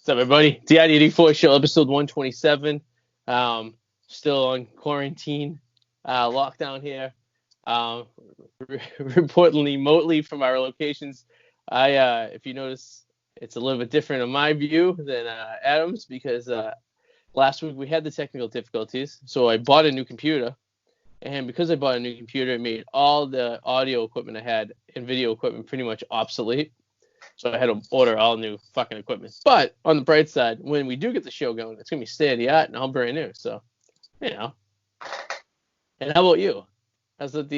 What's up, everybody? The ID84 Show, episode 127. Still on quarantine, lockdown here. Reporting remotely from our locations. If you notice, it's a little bit different in my view than Adam's because last week we had the technical difficulties. So I bought a new computer, and because I bought a new computer, it made all the audio equipment I had and video equipment pretty much obsolete. So I had to order all new fucking equipment. But on the bright side, when we do get the show going, it's going to be state of the art and all brand new. So, you know. And how about you? How's it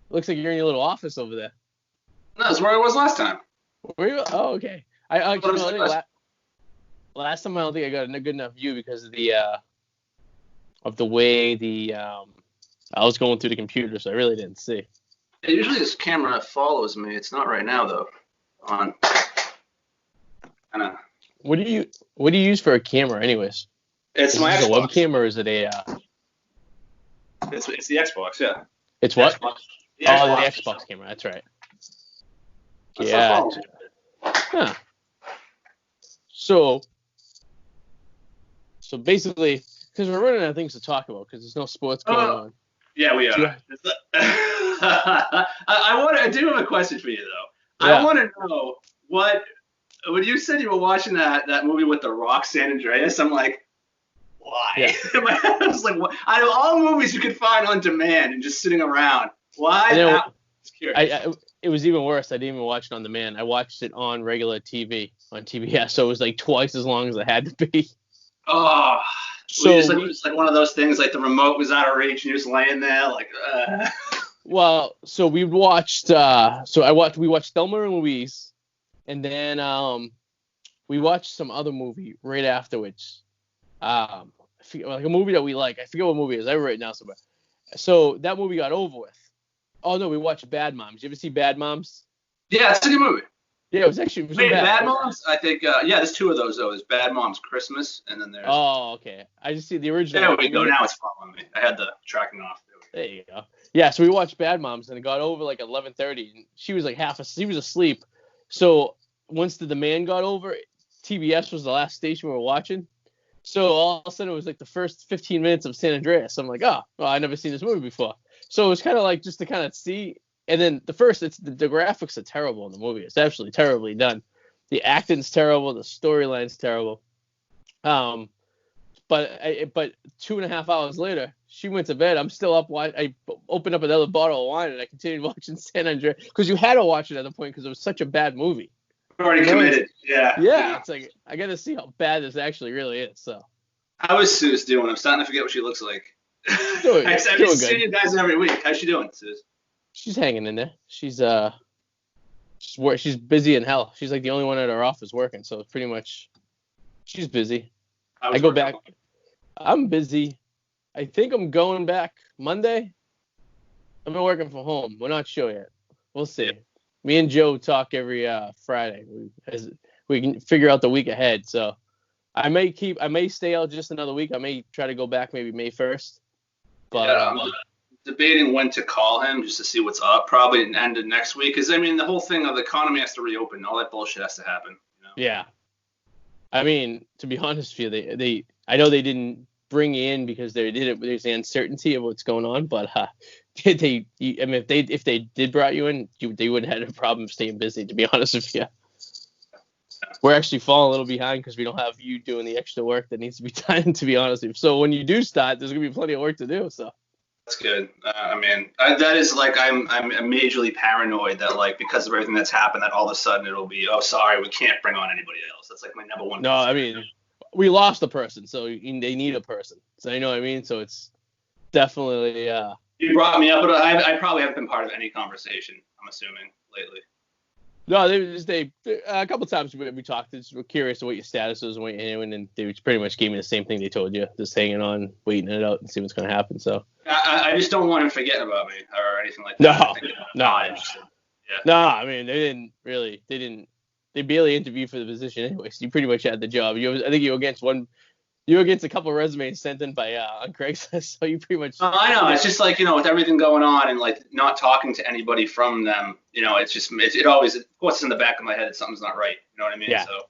looks like you're in your little office over there. No, that's where I was last time. Were you? Oh, okay. I think last time I don't think I got a good enough view because of the way I was going through the computer, so I really didn't see. Usually this camera follows me. It's not right now though. On. I know. What do you use for a camera, anyways? It's my Xbox. Xbox. A webcam or is it a? It's the Xbox, yeah. It's what? Xbox. The Xbox camera. That's right. That's Yeah. Huh. So basically, because we're running out of things to talk about, because there's no sports going on. Yeah, we are. Yeah. I do have a question for you though. Yeah. I want to know when you said you were watching that movie with The Rock, San Andreas. I'm like, why? Yeah. I was like, what? Out of all movies you could find on demand and just sitting around, why? It was even worse. I didn't even watch it on demand. I watched it on regular TV on TBS, so it was like twice as long as it had to be. Oh. So it was like one of those things, like the remote was out of reach and you're just laying there like. Well, so we watched. We watched Thelma and Louise, and then we watched some other movie right afterwards. I forget, like a movie that we like. I forget what movie it is. I wrote it down somewhere. So that movie got over with. Oh no, we watched Bad Moms. You ever see Bad Moms? Yeah, it's a good movie. Yeah, it was actually. Wait, Bad Moms? I think, there's two of those, though. There's Bad Moms Christmas, and then there's... Oh, okay. I just see the original. There we go. Now it's following me. I had the tracking off. There you go. Yeah, so we watched Bad Moms, and it got over like 11:30, and she was like she was asleep. So once the demand got over, TBS was the last station we were watching. So all of a sudden, it was like the first 15 minutes of San Andreas. I'm like, oh, well, I've never seen this movie before. So it was kind of like just to kind of see... And then the graphics are terrible in the movie. It's absolutely terribly done. The acting's terrible. The storyline's terrible. But 2.5 hours later, she went to bed. I'm still up. I opened up another bottle of wine and I continued watching San Andreas because you had to watch it at the point because it was such a bad movie. Already committed. Yeah. Yeah. It's like I got to see how bad this actually really is. So. How is Suze doing? I'm starting to forget what she looks like. Doing seeing you guys every week. How's she doing, Suze? She's hanging in there. She's busy in hell. She's like the only one at our office working, so pretty much she's busy. I go back. I'm busy. I think I'm going back Monday. I've been working from home. We're not sure yet. We'll see. Me and Joe talk every Friday. We can figure out the week ahead. So I may stay out just another week. I may try to go back maybe May 1st. But debating when to call him just to see what's up, probably at the end of next week. Because, I mean, the whole thing of the economy has to reopen. All that bullshit has to happen. You know? Yeah. I mean, to be honest with you, I know they didn't bring you in because they did it. There's the uncertainty of what's going on. But if they did brought you in, they wouldn't have had a problem staying busy, to be honest with you. We're actually falling a little behind because we don't have you doing the extra work that needs to be done, to be honest with you. So when you do start, there's going to be plenty of work to do. So. That's good. That is like I'm majorly paranoid that like because of everything that's happened that all of a sudden it'll be sorry we can't bring on anybody else. That's like my number one. No, I mean we lost a person, so they need a person. So you know what I mean. So it's definitely. You brought me up, but I probably haven't been part of any conversation. I'm assuming lately. No, they a couple times we talked. We're curious of what your status was and what you're doing, and they pretty much gave me the same thing they told you, just hanging on, waiting it out, and see what's going to happen. So I just don't want him forgetting about me or anything like that. No. I mean they barely interviewed for the position anyway. So you pretty much had the job. I think you were against a couple of resumes sent in by on Craigslist, so you pretty much. I know. It's just like with everything going on and like not talking to anybody from them. It's just it always, of course, it's in the back of my head that something's not right. You know what I mean? Yeah. So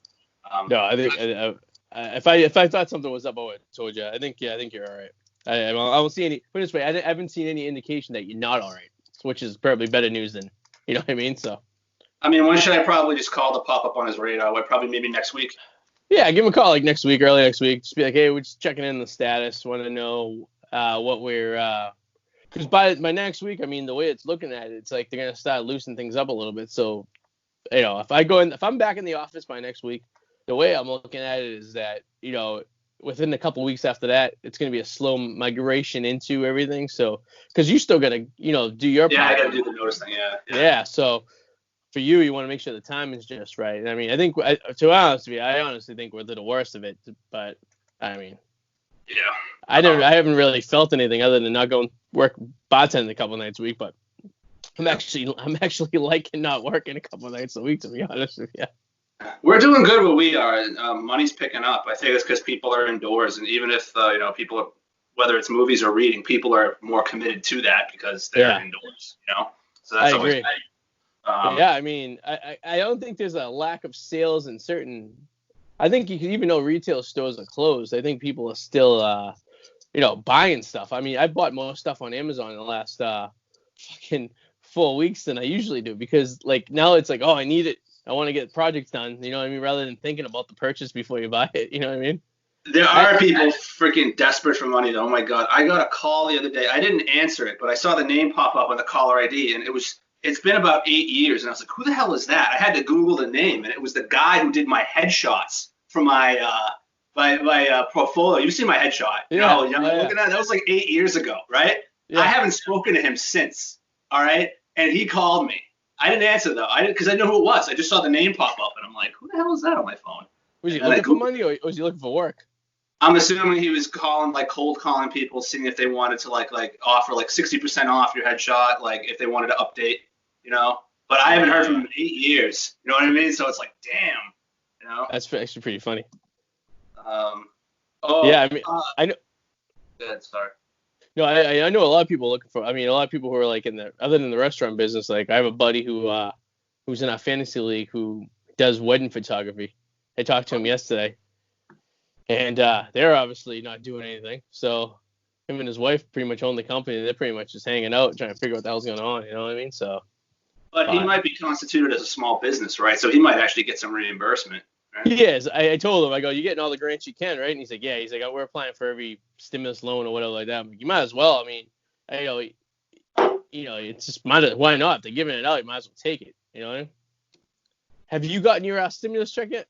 No, I think if I thought something was up, I would have told you. I think you're all right. I don't see any. Put it this way, I haven't seen any indication that you're not all right, which is probably better news than you know what I mean. So. I mean, when should I probably just call to pop up on his radar? What, probably maybe next week? Yeah, give him a call like next week, early next week. Just be like, hey, we're just checking in the status. Want to know what we're because by next week, I mean the way it's looking at it, it's like they're gonna start loosening things up a little bit. So if I'm back in the office by next week, the way I'm looking at it is that within a couple weeks after that, it's gonna be a slow migration into everything. So because you still gotta do your part. I gotta do the notice thing. Yeah. So. For you want to make sure the timing is just right. And I mean, to be honest with you, I honestly think we're the worst of it. But I mean, yeah, I haven't really felt anything other than not going work bartending a couple nights a week. But I'm actually liking not working a couple nights a week, to be honest with you. We're doing good where we are. Money's picking up. I think it's because people are indoors, and even if people are, whether it's movies or reading, people are more committed to that because they're indoors. So that's I always agree. nice. I mean, I don't think there's a lack of sales in certain. I think even though retail stores are closed, I think people are still, buying stuff. I mean, I bought more stuff on Amazon in the last fucking 4 weeks than I usually do because like now it's like, oh, I need it. I want to get projects done. You know what I mean? Rather than thinking about the purchase before you buy it. You know what I mean? There are people freaking desperate for money, though. Oh my God. I got a call the other day. I didn't answer it, but I saw the name pop up on the caller ID, and it's been about 8 years, and I was like, who the hell is that? I had to Google the name, and it was the guy who did my headshots for my portfolio. You've seen my headshot. Yeah. Looking at that was like 8 years ago, right? Yeah. I haven't spoken to him since, all right? And he called me. I didn't answer, though, because I know who it was. I just saw the name pop up, and I'm like, who the hell is that on my phone? Was he looking for money, or was he looking for work? I'm assuming he was cold calling people, seeing if they wanted to like offer like 60% off your headshot, like if they wanted to update. But I haven't heard from him in 8 years. You know what I mean? So it's like, damn. That's actually pretty funny. I know. Good, sorry. No, I know a lot of people looking for. I mean, a lot of people who are like other than the restaurant business. Like I have a buddy who's in our fantasy league who does wedding photography. I talked to him yesterday, and they're obviously not doing anything. So him and his wife pretty much own the company. They're pretty much just hanging out, trying to figure out what the hell's going on. You know what I mean? So. But he might be constituted as a small business, right? So he might actually get some reimbursement. Right? He is. I told him, I go, you're getting all the grants you can, right? And he's like, yeah. He's like, we're applying for every stimulus loan or whatever like that. But you might as well. I mean, it's just why not? If they're giving it out, you might as well take it. You know what I mean? Have you gotten your stimulus check yet?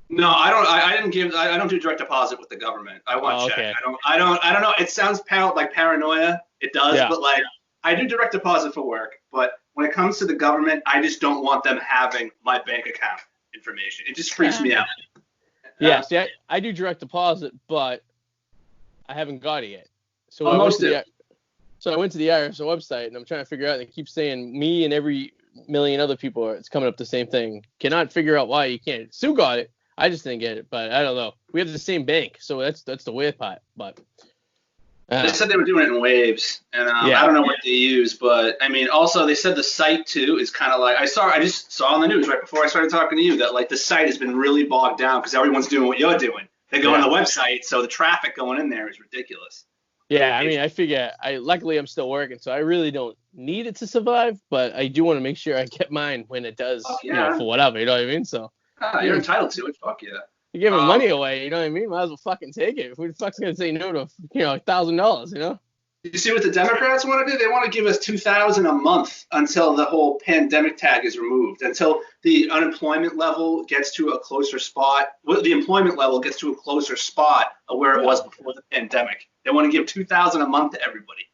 No, I don't. I don't do direct deposit with the government. I want check. Okay. I don't know. It sounds like paranoia. It does, but like I do direct deposit for work. But when it comes to the government, I just don't want them having my bank account information. It just freaks me out. Yeah, see, I do direct deposit, but I haven't got it yet. So I went to the IRS website, and I'm trying to figure out, and they keep saying me and every million other people, it's coming up the same thing. Cannot figure out why you can't. Sue got it. I just didn't get it, but I don't know. We have the same bank, so that's the weird part. But they said they were doing it in waves, and I don't know what they use, but I mean, also they said the site too is kind of like I just saw on the news right before I started talking to you that like the site has been really bogged down because everyone's doing what you're doing. They go on the website, so the traffic going in there is ridiculous. Yeah, I mean, I figure luckily I'm still working, so I really don't need it to survive, but I do want to make sure I get mine when it does, for whatever, you know what I mean? So you're entitled to it. Fuck yeah. You're giving money away, you know what I mean? Might as well fucking take it. Who the fuck's gonna say no to $1,000, you know? You see what the Democrats want to do? They want to give us $2,000 a month until the whole pandemic tag is removed, until the unemployment level gets to a closer spot. The employment level gets to a closer spot of where it was before the pandemic. They want to give $2,000 a month to everybody.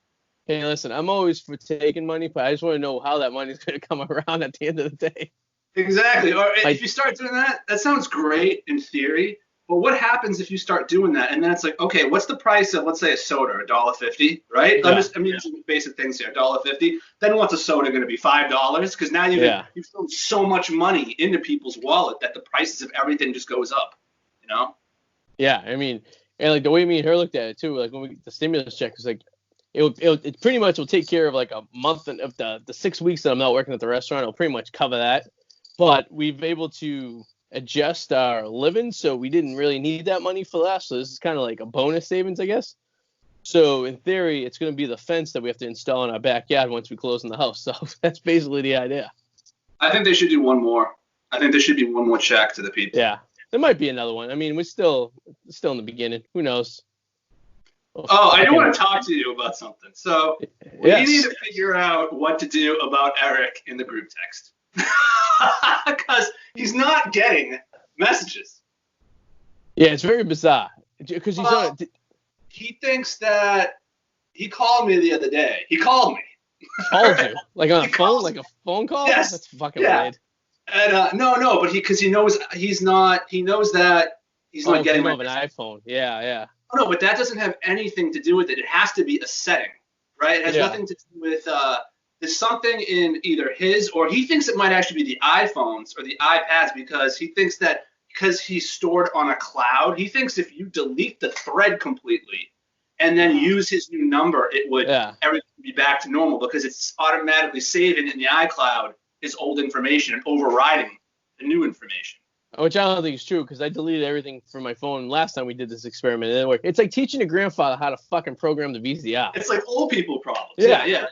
Hey, listen, I'm always for taking money, but I just want to know how that money's going to come around at the end of the day. Exactly. Or if you start doing that sounds great in theory. But what happens if you start doing that? And then it's like, okay, what's the price of, let's say, a soda, $1.50, right? Yeah. I'm using basic things here, $1.50. Then what's a soda going to be, $5? Because now you've thrown so much money into people's wallet that the prices of everything just goes up, you know? Yeah, I mean, and like the way me and her looked at it too, like when we get the stimulus check, it's like it pretty much will take care of like a month of the 6 weeks that I'm not working at the restaurant. It'll pretty much cover that. But we've able to adjust our living, so we didn't really need that money for that. So this is kind of like a bonus savings, I guess. So in theory, it's going to be the fence that we have to install in our backyard once we close in the house. So that's basically the idea. I think they should do one more. I think there should be one more check to the people. Yeah, there might be another one. I mean, we're still in the beginning. Who knows? I do want to talk to you about something. So we need to figure out what to do about Eric in the group text. Because he's not getting messages. Yeah, it's very bizarre. Because he thinks that he called me the other day. He called me. Called you? Like on a phone? Like a phone call? Yes. That's fucking weird. And no, but because he knows that he's not getting my an iPhone. Yeah. Oh, no, but that doesn't have anything to do with it. It has to be a setting, right? It has nothing to do with there's something in either his, or he thinks it might actually be the iPhones or the iPads, because he thinks that because he's stored on a cloud, he thinks if you delete the thread completely and then use his new number, it would everything would be back to normal, because it's automatically saving in the iCloud his old information and overriding the new information. Which I don't think is true, because I deleted everything from my phone last time we did this experiment. It didn't work. It's like teaching a grandfather how to fucking program the VCR. It's like old people problems. Yeah.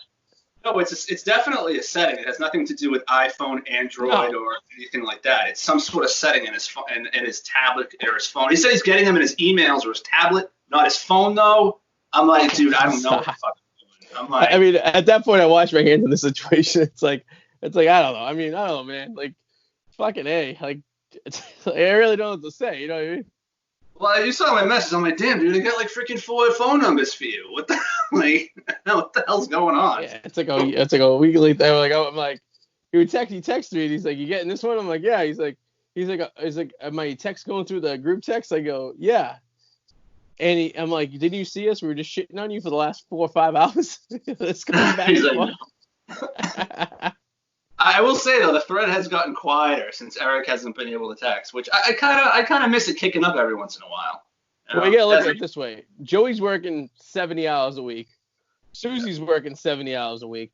No, it's definitely a setting. It has nothing to do with iPhone, Android, or anything like that. It's some sort of setting in his phone, in his tablet or his phone. He said he's getting them in his emails or his tablet, not his phone though. I'm like, dude, I don't know what the fuck I'm doing. I'm like, I mean, at that point, I washed my hands in the situation. It's like I don't know. I mean, I don't know, man. Like, fucking A. Like, I really don't know what to say. You know what I mean? Well, you saw my message. I'm like, damn, dude, I got like freaking 4 phone numbers for you. What the what the hell's going on? Yeah, it's like a weekly thing. I'm like, he texted me, and he's like, you getting this one? I'm like, yeah. He's like, my text going through the group text? I go, yeah. And I'm like, didn't you see us? We were just shitting on you for the last 4 or 5 hours. It's going back and forth. No. I will say though, the thread has gotten quieter since Eric hasn't been able to text, which I kind of miss it kicking up every once in a while. Well, you gotta look at it this way: Joey's working 70 hours a week, Susie's working 70 hours a week.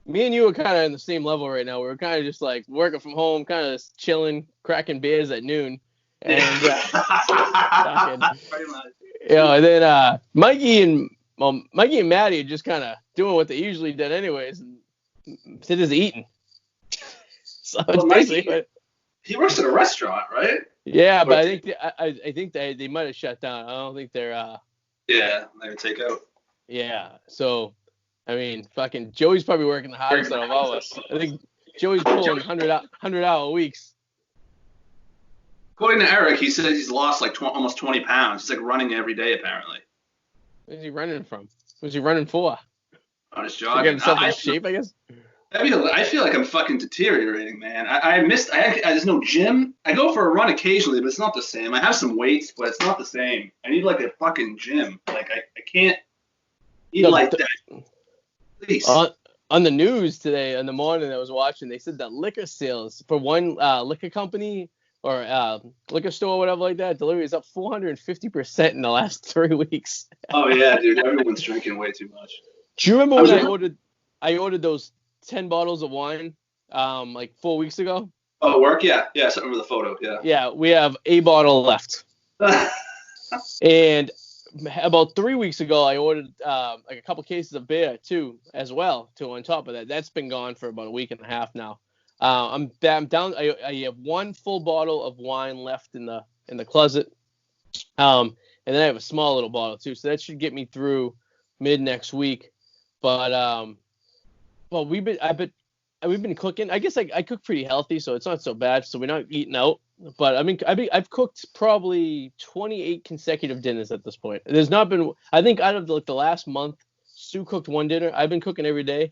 Me and you are kind of in the same level right now. We're kind of just like working from home, kind of chilling, cracking beers at noon, and and then Mikey and Maddie are just kind of doing what they usually did anyways, and they're just eating. So well, Mikey, he works at a restaurant, right? Yeah, but I think they might have shut down. I don't think they're yeah, they're takeout. Yeah, so I mean, fucking Joey's probably working the hardest out of all of us. I think Joey's pulling 100-hour weeks. According to Eric, he says he's lost like almost 20 pounds. He's like running every day apparently. Where's he running from? What's he running for? On his jogging. Getting himself in shape, I guess. I mean, I feel like I'm fucking deteriorating, man. There's no gym. I go for a run occasionally, but it's not the same. I have some weights, but it's not the same. I need like a fucking gym. Like I can't eat like that. Please. On the news today, in the morning I was watching, they said that liquor sales for one liquor company or liquor store or whatever like that, delivery is up 450% in the last 3 weeks. Oh yeah, dude. Everyone's drinking way too much. Do you remember when I ordered those 10 bottles of wine like 4 weeks ago? Oh, work? Yeah. I remember the photo. Yeah, we have a bottle left. And about 3 weeks ago, I ordered like a couple cases of beer too, as well, too, on top of that. That's been gone for about a week and a half now. I'm down. I have 1 full bottle of wine left in the closet. And then I have a small little bottle too. So that should get me through mid next week. But well, we've been cooking. I guess I cook pretty healthy, so it's not so bad. So we're not eating out. But I mean, I've cooked probably 28 consecutive dinners at this point. There's not been. I think out of the last month, Sue cooked 1 dinner. I've been cooking every day,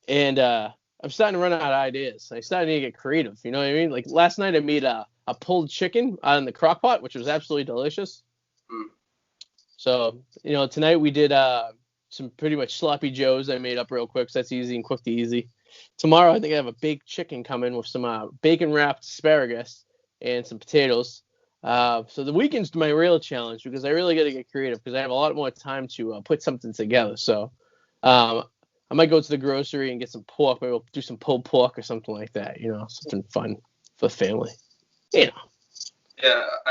and I'm starting to run out of ideas. I'm starting to get creative. You know what I mean? Like last night, I made a pulled chicken out in the crock pot, which was absolutely delicious. So tonight we did some pretty much sloppy joes I made up real quick, so that's easy and cooked easy. Tomorrow, I think I have a baked chicken coming with some bacon-wrapped asparagus and some potatoes. So the weekend's my real challenge because I really got to get creative because I have a lot more time to put something together. So I might go to the grocery and get some pork. Maybe we'll do some pulled pork or something like that, something fun for the family.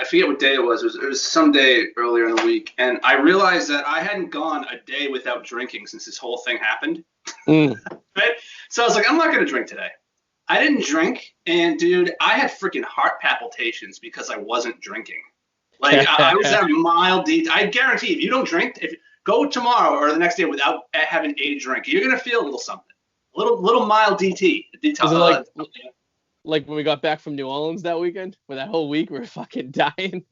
I forget what day it was. It was some day earlier in the week, and I realized that I hadn't gone a day without drinking since this whole thing happened. Right? So I was like, I'm not gonna drink today. I didn't drink, and dude, I had freaking heart palpitations because I wasn't drinking. Like I was at mild I guarantee if you don't drink, if go tomorrow or the next day without having a drink, you're gonna feel a little something, little mild DT. Is it like when we got back from New Orleans that weekend, for that whole week we were fucking dying?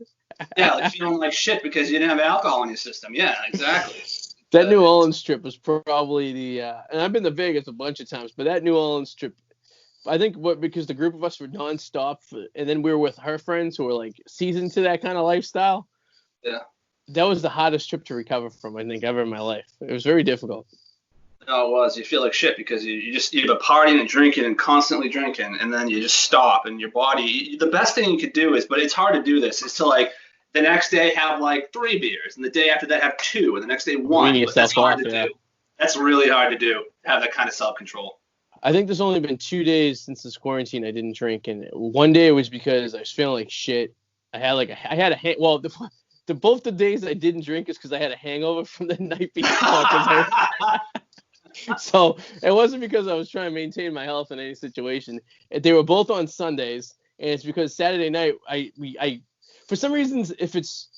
Yeah, like feeling like shit because you didn't have alcohol in your system. Yeah, exactly. That New Orleans trip was probably the, and I've been to Vegas a bunch of times, but that New Orleans trip, I think because the group of us were nonstop, and then we were with her friends who were like seasoned to that kind of lifestyle. Yeah. That was the hottest trip to recover from, I think, ever in my life. It was very difficult. No, it was. You feel like shit because you've been partying and drinking and constantly drinking, and then you just stop, and your body. The best thing you could do is, but it's hard to do this, is to like the next day have like 3 beers, and the day after that have 2, and the next day 1. That's hard to do. That's really hard to do. Have that kind of self-control. I think there's only been 2 days since this quarantine I didn't drink, and one day it was because I was feeling like shit. Both the days I didn't drink is because I had a hangover from the night before. So it wasn't because I was trying to maintain my health in any situation. They were both on Sundays, and it's because Saturday night I for some reasons if it's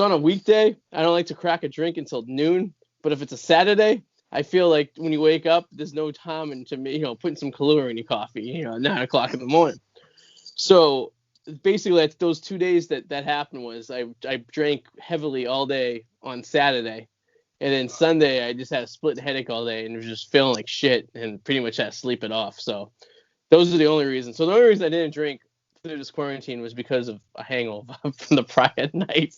on a weekday I don't like to crack a drink until noon. But if it's a Saturday, I feel like when you wake up, there's no time and to me, putting some Kahlua in your coffee, 9:00 in the morning. So basically, that's those 2 days that happened was I drank heavily all day on Saturday. And then Sunday, I just had a split headache all day and was just feeling like shit and pretty much had to sleep it off. So those are the only reasons. So the only reason I didn't drink through this quarantine was because of a hangover from the prior night.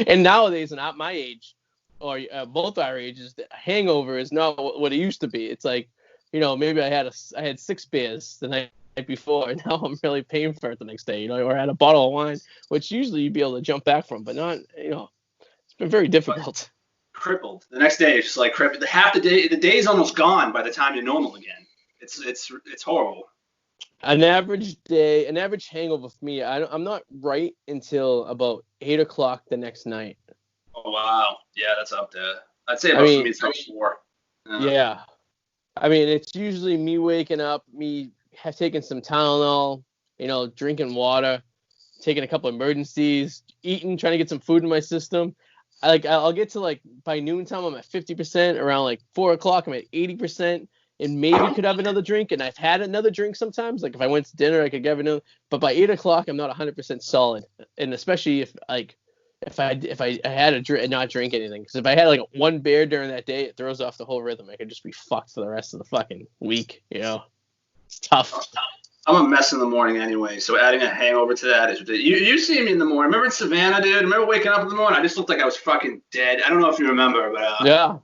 And nowadays, not my age or both our ages, the hangover is not what it used to be. It's like, maybe I had 6 beers the night before, and now I'm really paying for it the next day, or I had a bottle of wine, which usually you'd be able to jump back from, but not, it's been very difficult. Crippled. The next day it's just like crippled. Half the day, the day's almost gone by the time you're normal again. It's horrible. An average hangover for me, I'm not right until about 8:00 the next night. Oh wow, yeah, that's up there. I'd say for me it's like 4. Yeah, I mean it's usually me waking up, me taking some Tylenol, drinking water, taking a couple emergencies, eating, trying to get some food in my system. I'll get to by noontime I'm at 50%. Around 4:00 I'm at 80%, and maybe could have another drink. And I've had another drink sometimes. Like if I went to dinner, I could get another. But by 8:00 I'm not 100% solid. And especially if I had a drink and not drink anything, because if I had 1 beer during that day, it throws off the whole rhythm. I could just be fucked for the rest of the fucking week. It's tough. I'm a mess in the morning anyway, so adding a hangover to that is ridiculous. You see me in the morning. Remember in Savannah, dude? Remember waking up in the morning? I just looked like I was fucking dead. I don't know if you remember, but yeah,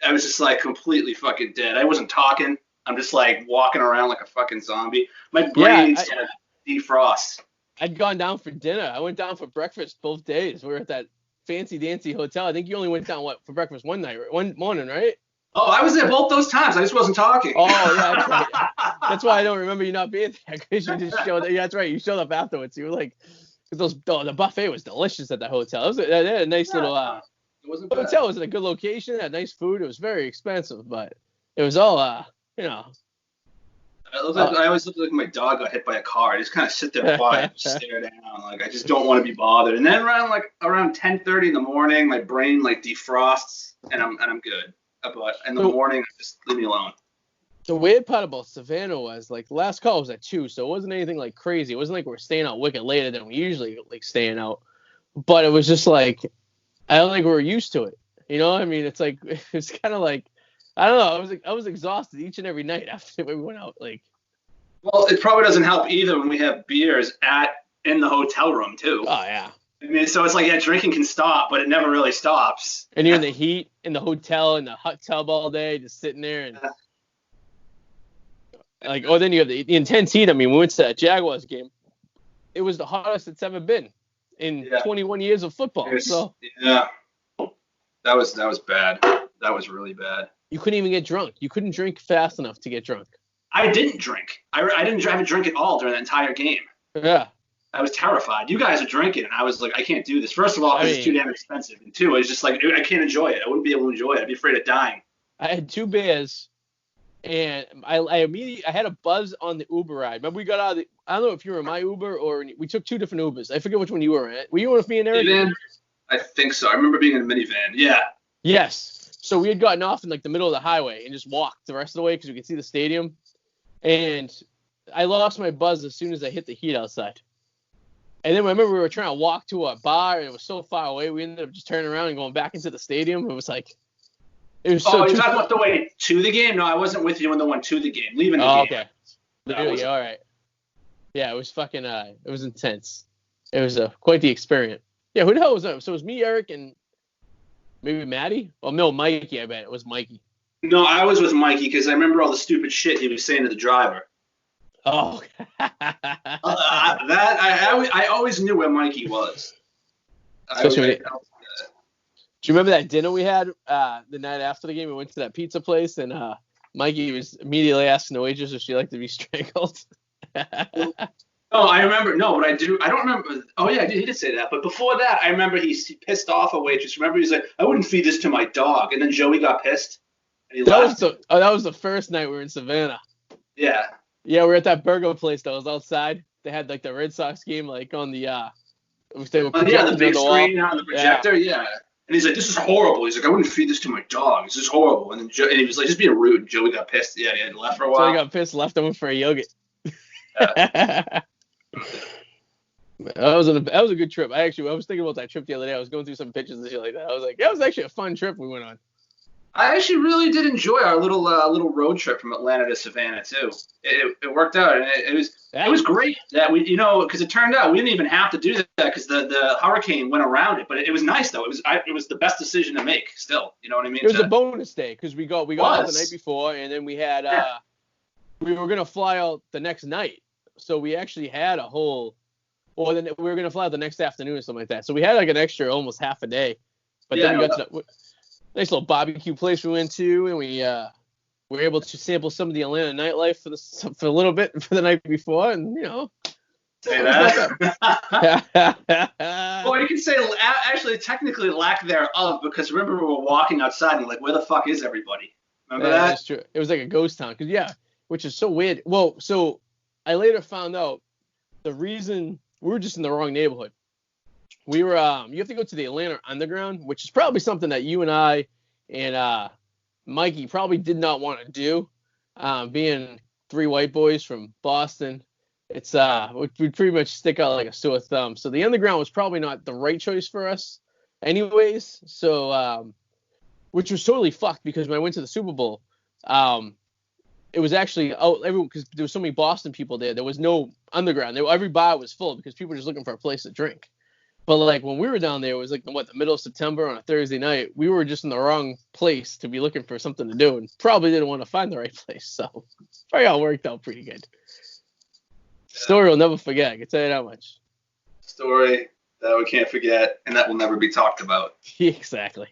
I was just completely fucking dead. I wasn't talking. I'm just walking around like a fucking zombie. My brain's gonna defrost. I'd gone down for dinner. I went down for breakfast both days. We were at that fancy dancy hotel. I think you only went down for breakfast one morning, right? Oh, I was there both those times. I just wasn't talking. Oh, yeah, that's right. That's why I don't remember you not being there, because you just showed up. Yeah, that's right. You showed up afterwards. You were like, the buffet was delicious at that hotel. They had a nice little it wasn't bad. Hotel. Was in a good location. Had nice food. It was very expensive, but it was all, I always look like my dog got hit by a car. I just kind of sit there quiet, and stare down. I just don't want to be bothered. And then around 10:30 in the morning, my brain defrosts, and I'm good. But in the morning, just leave me alone. The weird part about Savannah was the last call was at 2, so it wasn't anything crazy. It wasn't like we're staying out wicked later than we usually staying out. But it was just I don't think we were used to it. I mean, it's it's kind of I don't know. I was exhausted each and every night after we went out. Well, it probably doesn't help either when we have beers in the hotel room too. Oh yeah. I mean, so it's drinking can stop, but it never really stops. And you're in the heat, in the hotel, in the hot tub all day, just sitting there and then you have the intense heat. I mean, we went to that Jaguars game. It was the hottest it's ever been in 21 years of football. Yeah, that was bad. That was really bad. You couldn't even get drunk. You couldn't drink fast enough to get drunk. I didn't drink. I didn't have a drink at all during the entire game. Yeah. I was terrified. You guys are drinking, and I was like, I can't do this. First of all, because it's too damn expensive, and two, it's just like I can't enjoy it. I wouldn't be able to enjoy it. I'd be afraid of dying. I had 2 beers, and I immediately had a buzz on the Uber ride. Remember we got out of the, I don't know if you were in my Uber or we took 2 different Ubers. I forget which one you were in. Were you with me and Eric? Minivan? I think so. I remember being in a minivan. Yeah. Yes. So we had gotten off in like the middle of the highway and just walked the rest of the way because we could see the stadium. And I lost my buzz as soon as I hit the heat outside. And then I remember we were trying to walk to a bar and it was so far away. We ended up just turning around and going back into the stadium. It was like, it was so. Oh, you're talking about the way to the game? No, I wasn't with you on the one to the game. Leaving the game. Okay. Yeah, all right. Yeah, it was fucking. It was intense. It was quite the experience. Yeah, who the hell was that? So it was me, Eric, and maybe Maddie. Oh no, Mikey. I bet it was Mikey. No, I was with Mikey because I remember all the stupid shit he was saying to the driver. Oh. I always knew where Mikey was. Do you remember that dinner we had the night after the game? We went to that pizza place, and Mikey was immediately asking the waitress if she liked to be strangled. Oh, I remember. No, but I don't remember. Oh, yeah, he did say that. But before that, I remember he pissed off a waitress. Remember, he's like, I wouldn't feed this to my dog. And then Joey got pissed. And he left. That was the first night we were in Savannah. Yeah. Yeah, we were at that burger place that was outside. They had like the Red Sox game like on the the big screen on the projector. Yeah. And he's like, this is horrible. He's like, I wouldn't feed this to my dog. This is horrible. And then he was like, just being rude. Joey got pissed. Yeah, he had left for a while. So he got pissed, left him for a yogurt. That was a good trip. I was thinking about that trip the other day. I was going through some pictures and shit like that. I was like, that was actually a fun trip we went on. I actually really did enjoy our little road trip from Atlanta to Savannah too. It worked out, and it was great that we, because it turned out we didn't even have to do that because the hurricane went around it. But it was nice though. It was the best decision to make. Still, you know what I mean? It was a bonus day because we got out the night before, and then we had we were gonna fly out the next night, so we actually had a whole. Well, then we were gonna fly out the next afternoon or something like that. So we had like an extra almost half a day. But then we got to nice little barbecue place we went to, and we were able to sample some of the Atlanta nightlife for a little bit for the night before, and Say that. Well, you can say actually technically lack thereof because remember we were walking outside and like where the fuck is everybody? Remember that? That's true. It was like a ghost town which is so weird. Well, so I later found out the reason we were just in the wrong neighborhood. We were you have to go to the Atlanta Underground, which is probably something that you and I and Mikey probably did not want to do. Being 3 white boys from Boston, it's we pretty much stick out like a sore thumb. So the Underground was probably not the right choice for us, anyways. So which was totally fucked because when I went to the Super Bowl, it was actually everyone because there was so many Boston people there. There was no Underground. Every bar was full because people were just looking for a place to drink. But like when we were down there, it was like the middle of September on a Thursday night. We were just in the wrong place to be looking for something to do, and probably didn't want to find the right place. So probably all worked out pretty good. Story we'll never forget. I can tell you that much. Story that we can't forget, and that will never be talked about. Exactly.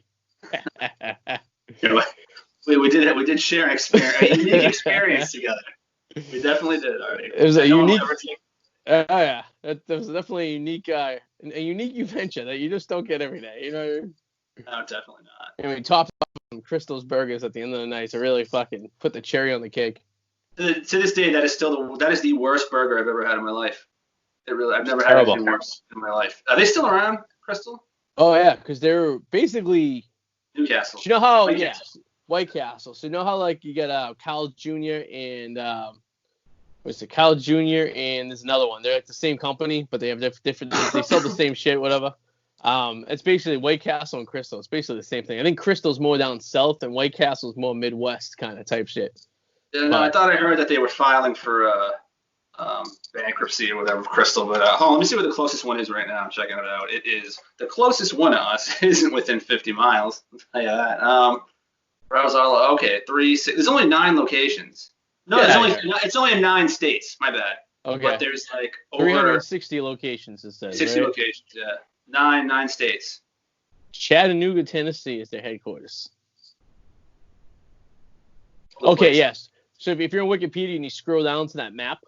We did share an experience, a unique experience together. We definitely did, Arty. It was a unique. Yeah, that was definitely a unique adventure that you just don't get every day. You know what I mean? No, definitely not. And we topped up on Crystal's Burgers at the end of the night to really fucking put the cherry on the cake. To this day, that is the worst burger I've ever had in my life. I've never had anything worse in my life. Are they still around, Crystal? Oh yeah, because they're basically Newcastle. You know how White Castle. So you know how like you get Carl Jr. and what's it? Carl Jr. and there's another one. They're like the same company, but they have different. They sell the same shit, whatever. It's basically White Castle and Crystal. It's basically the same thing. I think Crystal's more down south, and White Castle's more Midwest kind of type shit. Yeah, no, I thought I heard that they were filing for bankruptcy or whatever, Crystal. But hold on, let me see what the closest one is right now. I'm checking it out. It is the closest one to us isn't within 50 miles. I'll tell you that. Okay, 3, 6. There's only 9 locations. No, it's only in 9 states. My bad. Okay. But there's like over 360 locations. It says 60 right? locations. Yeah, 9 states. Chattanooga, Tennessee is their headquarters. Okay, yes. So if you're on Wikipedia and you scroll down to that map,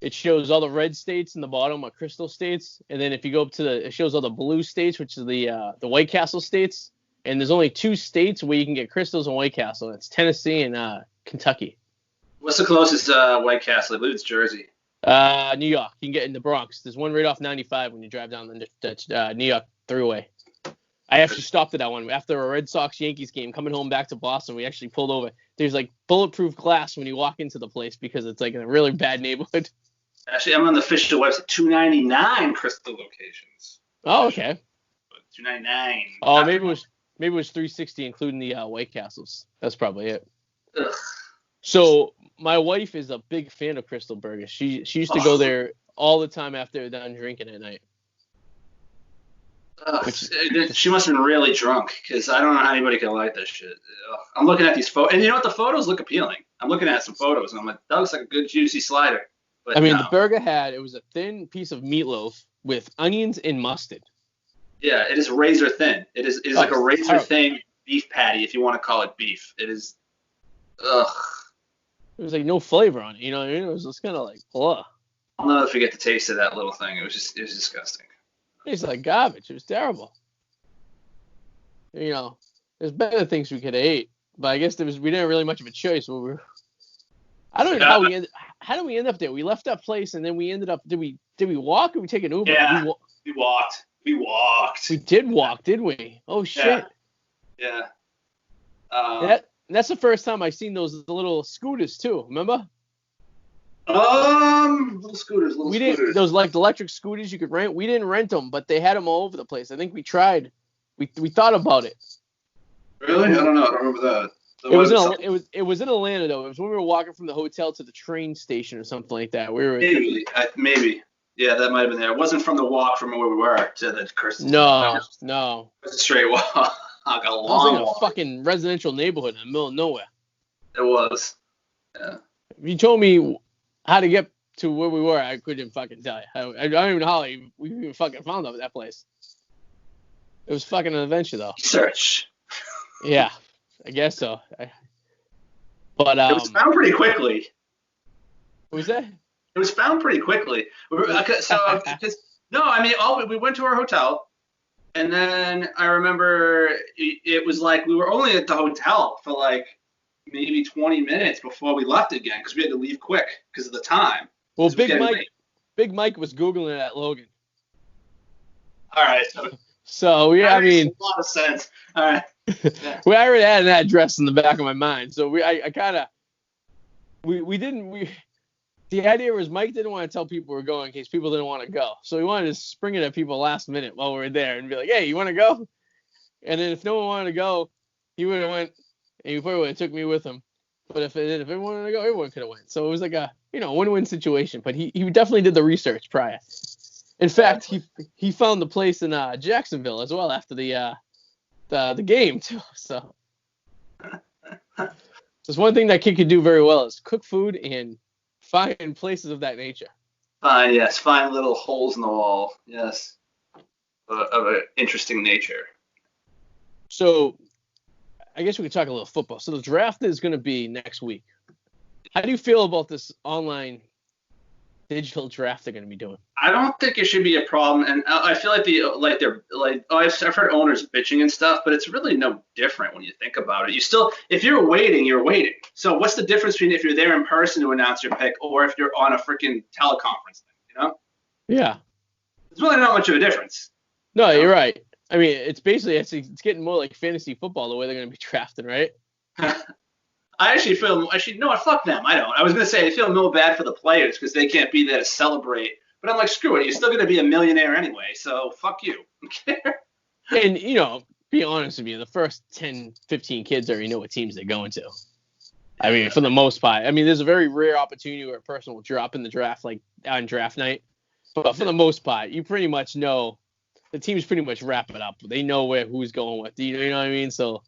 it shows all the red states in the bottom are crystal states, and then if you go up to it shows all the blue states, which is the White Castle states. And there's only 2 states where you can get crystals in White Castle. It's Tennessee and Kentucky. What's the closest White Castle? I believe it's Jersey. New York. You can get in the Bronx. There's one right off 95 when you drive down the New York Thruway. I actually stopped at that one after a Red Sox-Yankees game. Coming home back to Boston, we actually pulled over. There's like bulletproof glass when you walk into the place because it's like in a really bad neighborhood. Actually, I'm on the official website. 299 crystal locations. Oh, okay. 299. Oh, maybe it was 360, including the White Castles. That's probably it. Ugh. So my wife is a big fan of Crystal Burgers. She used to go there all the time after they're done drinking at night. She must have been really drunk because I don't know how anybody can like this shit. I'm looking at these photos, and you know what? The photos look appealing. I'm looking at some photos, and I'm like, that looks like a good juicy slider. But I mean, the burger it was a thin piece of meatloaf with onions and mustard. Yeah, it is razor thin. It is like a razor thin beef patty, if you want to call it beef. It is. Ugh. There was like no flavor on it, you know what I mean? It was just kind of like, ugh. I'll never forget the taste of that little thing. It was disgusting. It was like garbage. It was terrible. You know, there's better things we could have ate, but I guess we didn't have really much of a choice. I don't know how did we end up there? We left that place and then we ended up. Did we walk or we take an Uber? Yeah, we walked. We did walk, did we? Oh shit. Yeah. That's the first time I've seen those little scooters too. Remember? Little scooters. Didn't those like electric scooters you could rent. We didn't rent them, but they had them all over the place. I think we tried. We thought about it. Really? I don't know. I don't remember that. It was in Atlanta though. It was when we were walking from the hotel to the train station or something like that. Maybe. Yeah, that might have been there. It wasn't from the walk from where we were to the Crystal. No. It was a straight walk. It was like a fucking residential neighborhood in the middle of nowhere. It was. Yeah. If you told me how to get to where we were, I couldn't fucking tell you. I don't even know how we even fucking found that place. It was fucking an adventure though. Search. Yeah, I guess so. But it was found pretty quickly. What was that? It was found pretty quickly. We went to our hotel, and then I remember it was like we were only at the hotel for like maybe 20 minutes before we left again because we had to leave quick because of the time. Well, Big Mike was Googling it at Logan. All right. So yeah, I mean, a lot of sense. All right. Yeah. We already had an address in the back of my mind, so the idea was Mike didn't want to tell people we're going in case people didn't want to go. So we wanted to spring it at people last minute while we were there and be like, hey, you want to go? And then if no one wanted to go, he would have went, and he probably would have took me with him. But if everyone wanted to go, everyone could have went. So it was like a win-win situation. But he definitely did the research prior. In fact, he found the place in Jacksonville as well after the game too. So there's one thing that kid could do very well is cook food and find places of that nature. Find little holes in the wall. Yes, of an interesting nature. So I guess we could talk a little football. So the draft is going to be next week. How do you feel about this online digital draft they're going to be doing? I don't think it should be a problem, and I feel like I've heard owners bitching and stuff, but it's really no different when you think about it. If you're waiting, you're waiting. So what's the difference between if you're there in person to announce your pick or if you're on a freaking teleconference thing, you know? Yeah. It's really not much of a difference. No, you're right. I mean, it's getting more like fantasy football the way they're going to be drafting, right? Fuck them. I don't. I was going to say I feel no bad for the players because they can't be there to celebrate. But I'm like, screw it. You're still going to be a millionaire anyway, so fuck you. And, be honest with you, the first 10, 15 kids already know what teams they're going to. I mean, for the most part. I mean, there's a very rare opportunity where a person will drop in the draft, like on draft night. But for the most part, you pretty much know the teams pretty much wrap it up. They know who's going with. You know what I mean? So,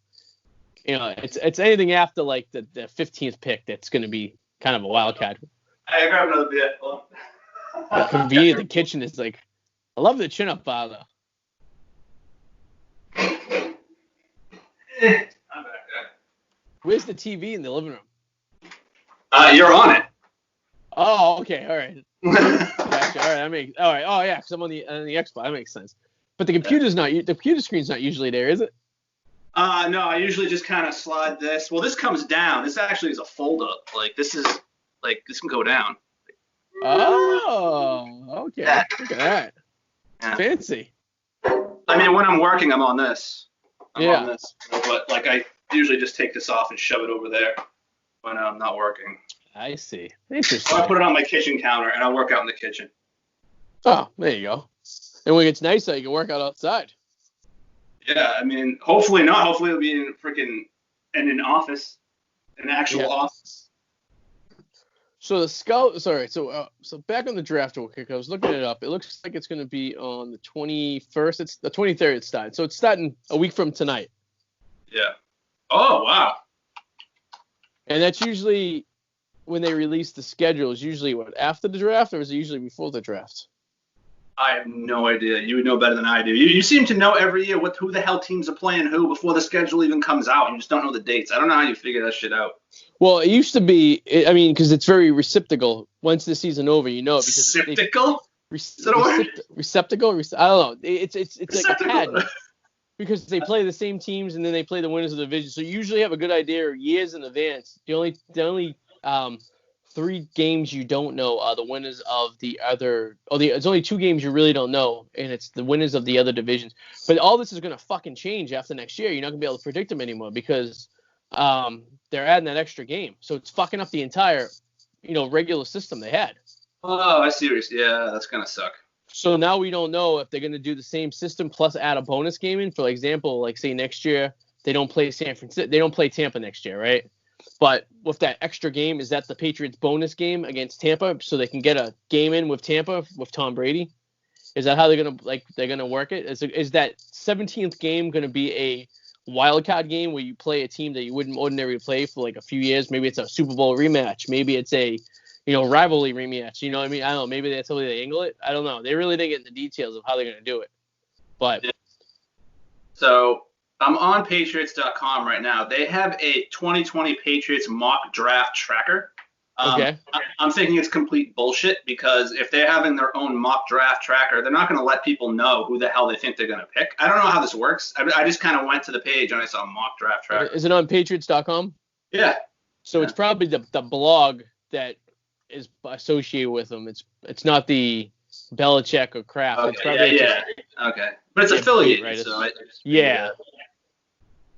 it's anything after like the 15th pick that's going to be kind of a wild card. I grab another beer. Convenient. The kitchen is like, I love the chin up bar though. I'm back. Where's the TV in the living room? You're on it. Oh, okay, all right. Gotcha. All right, all right. Oh yeah, because I'm on the Xbox. That makes sense. But the computer screen's not usually there, is it? No, I usually just kind of slide this. Well, this comes down. This actually is a fold up. Like this can go down. Oh, okay. Yeah. Look at that. Yeah. Fancy. I mean, when I'm working, I'm on this. I'm Yeah. on this. But like I usually just take this off and shove it over there when I'm not working. I see. Interesting. Or I put it on my kitchen counter and I work out in the kitchen. Oh, there you go. And when it's nice out, you can work out outside. Yeah, I mean, hopefully not. Hopefully it'll be in an office, an actual office. So so back on the draft real quick. I was looking it up. It looks like it's going to be on the 21st. It's the 23rd. It's starting. So it's starting a week from tonight. Yeah. Oh wow. And that's usually when they release the schedule. Is usually what, after the draft, or is it usually before the draft? I have no idea. You would know better than I do. You seem to know every year who the hell teams are playing who before the schedule even comes out. You just don't know the dates. I don't know how you figure that shit out. Well, it used to be. I mean, because it's very reciprocal. Once the season over, you know it. Because Reciprocal? Is that a word? Receptacle? I don't know. It's like a pattern. Because they play the same teams and then they play the winners of the division. So you usually have a good idea years in advance. The only 3 games you don't know are the winners of the other. It's only 2 games you really don't know, and it's the winners of the other divisions. But all this is gonna fucking change after next year. You're not gonna be able to predict them anymore because they're adding that extra game. So it's fucking up the entire, regular system they had. Oh, I see. Yeah, that's gonna suck. So now we don't know if they're gonna do the same system plus add a bonus game in. For example, like say next year they don't play they don't play Tampa next year, right? But with that extra game, is that the Patriots' bonus game against Tampa, so they can get a game in with Tampa with Tom Brady? Is that how they're gonna work it? Is that 17th game gonna be a wild card game where you play a team that you wouldn't ordinarily play for like a few years? Maybe it's a Super Bowl rematch. Maybe it's a rivalry rematch. You know what I mean? I don't know. Maybe that's how they angle it. I don't know. They really didn't get into the details of how they're gonna do it. But so I'm on Patriots.com right now. They have a 2020 Patriots mock draft tracker. Okay. I'm thinking it's complete bullshit because if they're having their own mock draft tracker, they're not going to let people know who the hell they think they're going to pick. I don't know how this works. I just kind of went to the page and I saw mock draft tracker. Is it on Patriots.com? Yeah. So it's probably the blog that is associated with them. It's not the Belichick or Kraft. Okay. It's probably Okay. But it's affiliated, right? So yeah.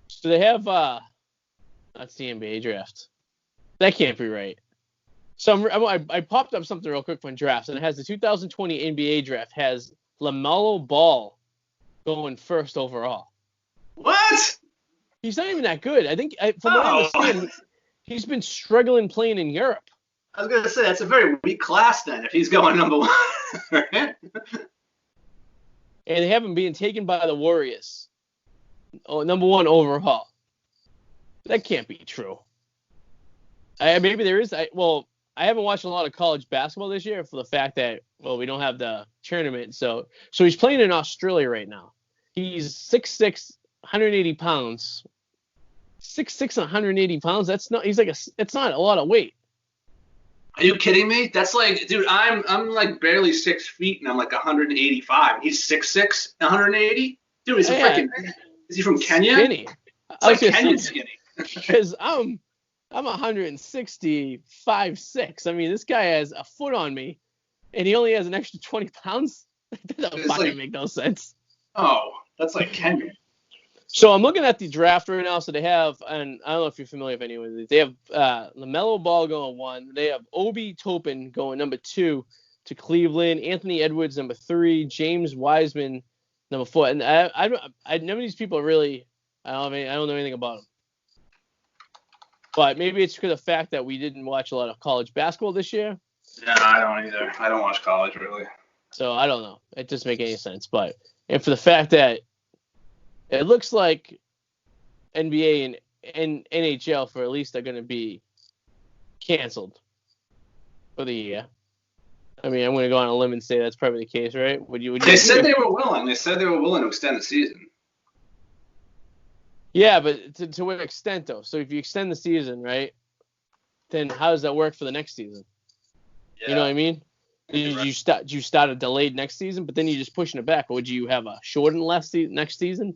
So they have that's the NBA draft. That can't be right. So I popped up something real quick from drafts, and it has the 2020 NBA draft has LaMelo Ball going first overall. What? He's not even that good. I think from what I understand, he's been struggling playing in Europe. I was gonna say that's a very weak class then if he's going number 1. And they have him being taken by the Warriors. Number 1 overall. That can't be true. Maybe there is. I haven't watched a lot of college basketball this year for the fact that, we don't have the tournament. So he's playing in Australia right now. He's 6'6", 180 pounds. 6'6", 180 pounds. That's not a lot of weight. Are you kidding me? That's like, dude, I'm like barely 6 feet and I'm like 185. He's 6'6", 180. Dude, is he from Kenya? Skinny. It's like Kenyan skinny. Because I'm 165.6. I mean, this guy has a foot on me, and he only has an extra 20 pounds. That doesn't fucking make no sense. Oh, that's like Kenya. So I'm looking at the draft right now. So they have, and I don't know if you're familiar with any of these. They have LaMelo Ball going 1. They have Obi Toppin going number 2 to Cleveland. Anthony Edwards number 3. James Wiseman number 4. And none of these people are really. I don't know anything about them. But maybe it's because of the fact that we didn't watch a lot of college basketball this year. Yeah, I don't either. I don't watch college really. So I don't know. It doesn't make any sense. And for the fact that it looks like NBA and NHL for at least are going to be canceled for the year. I mean, I'm going to go on a limb and say that's probably the case, right? They said they were willing. They said they were willing to extend the season. Yeah, but to what extent, though? So if you extend the season, right, then how does that work for the next season? Yeah. You know what I mean? You start a delayed next season, but then you're just pushing it back? Or would you have a shortened next season?